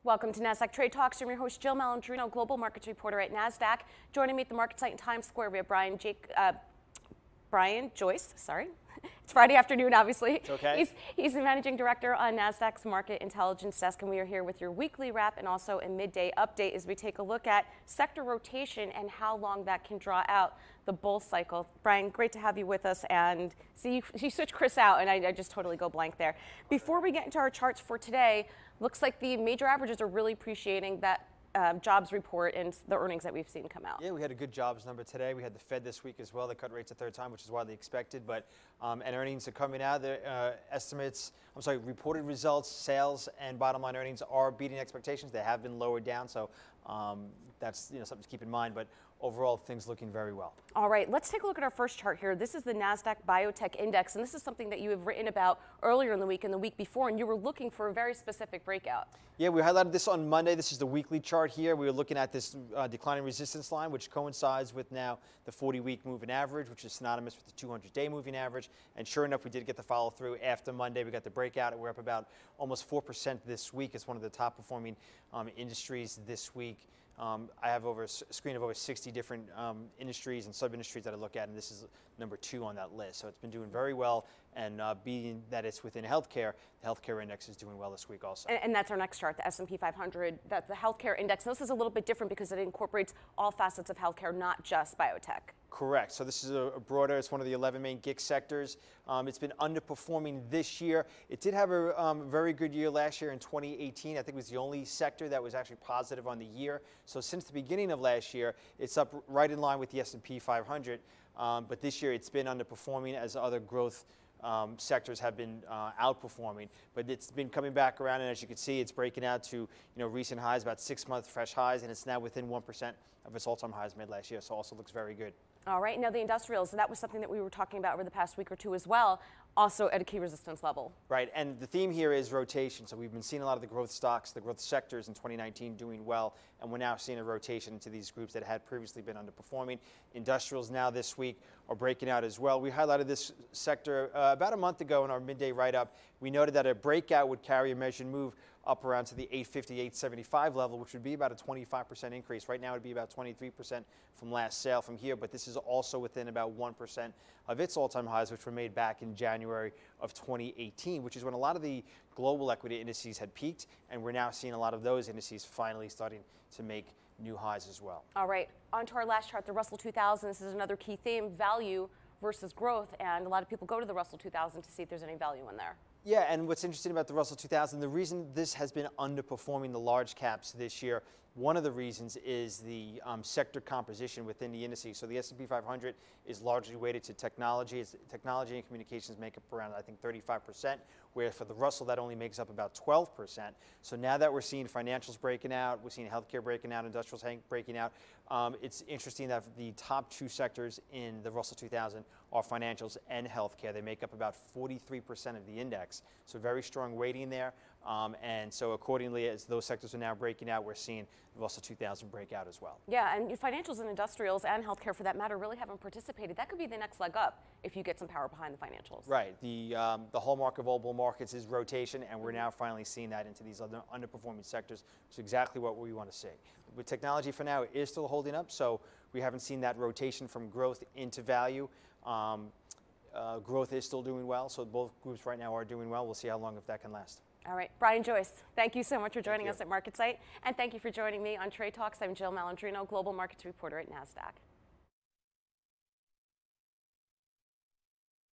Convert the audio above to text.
Welcome to Nasdaq Trade Talks. I'm your host, Jill Malandrino, Global Markets Reporter at Nasdaq. Joining me at the market site in Times Square, we have Joyce. Sorry. It's Friday afternoon, obviously. It's okay. He's the Managing Director on Nasdaq's Market Intelligence Desk, and we are here with your weekly wrap and also a midday update as we take a look at sector rotation and how long that can draw out the bull cycle. Brian, great to have you with us. And see, you switched Chris out, and I just totally go blank there. Before we get into our charts for today, looks like the major averages are really appreciating that jobs report and the earnings that we've seen come out. Yeah, we had a good jobs number today. We had the Fed this week as well. They cut rates a third time, which is widely expected. But and earnings are coming out. The reported results, sales, and bottom line earnings are beating expectations. They have been lowered down, so that's something to keep in mind. But overall, things looking very well. All right, let's take a look at our first chart here. This is the Nasdaq Biotech Index, and this is something that you have written about earlier in the week and the week before, and you were looking for a very specific breakout. Yeah, we highlighted this on Monday. This is the weekly chart here. We were looking at this declining resistance line, which coincides with now the 40-week moving average, which is synonymous with the 200-day moving average. And sure enough, we did get the follow through after Monday. We got the breakout, and we're up about almost 4% this week. It's one of the top performing industries this week. I have over a screen of over 60 different industries and sub-industries that I look at, and this is number 2 on that list. So it's been doing very well, and being that it's within healthcare, the healthcare index is doing well this week also. And that's our next chart, the S&P 500, that's the healthcare index. And this is a little bit different because it incorporates all facets of healthcare, not just biotech. Correct. So this is a broader, it's one of the 11 main GIC sectors. It's been underperforming this year. It did have a very good year last year in 2018. I think it was the only sector that was actually positive on the year. So since the beginning of last year, it's up right in line with the S&P 500. But this year it's been underperforming as other growth sectors have been outperforming, but it's been coming back around, and as you can see, it's breaking out to recent highs, about 6-month fresh highs, and it's now within 1% of its all-time highs made last year. So also looks very good. All right, now the industrials, and that was something that we were talking about over the past week or two as well, also at a key resistance level. Right, and the theme here is rotation. So we've been seeing a lot of the growth stocks, the growth sectors in 2019 doing well, and we're now seeing a rotation into these groups that had previously been underperforming. Industrials now this week are breaking out as well. We highlighted this sector about a month ago in our midday write-up. We noted that a breakout would carry a measured move up around to the 850, 875 level, which would be about a 25% increase. Right now it would be about 23% from last sale from here, but this is also within about 1% of its all-time highs, which were made back in January of 2018, which is when a lot of the global equity indices had peaked, and we're now seeing a lot of those indices finally starting to make new highs as well. All right, on to our last chart, the Russell 2000. This is another key theme, value versus growth, and a lot of people go to the Russell 2000 to see if there's any value in there. Yeah, and what's interesting about the Russell 2000, the reason this has been underperforming the large caps this year, one of the reasons is the sector composition within the indices. So the S&P 500 is largely weighted to technology. Technology and communications make up around, I think, 35%, where for the Russell that only makes up about 12%. So now that we're seeing financials breaking out, we're seeing healthcare breaking out, industrials breaking out, it's interesting that the top 2 sectors in the Russell 2000 are financials and healthcare. They make up about 43% of the index. So very strong weighting there. And so accordingly, as those sectors are now breaking out, we're seeing the Russell 2000 break out as well. Yeah, and financials and industrials and healthcare, for that matter, really haven't participated. That could be the next leg up if you get some power behind the financials. Right. The hallmark of all bull markets is rotation, and we're now finally seeing that into these other underperforming sectors, which is exactly what we want to see. With technology for now, it is still holding up, so we haven't seen that rotation from growth into value. Growth is still doing well, so both groups right now are doing well. We'll see how long if that can last. All right, Brian, Joyce, thank you so much for joining us at MarketSite, and thank you for joining me on Trade Talks. I'm Jill Malandrino, Global Markets Reporter at Nasdaq.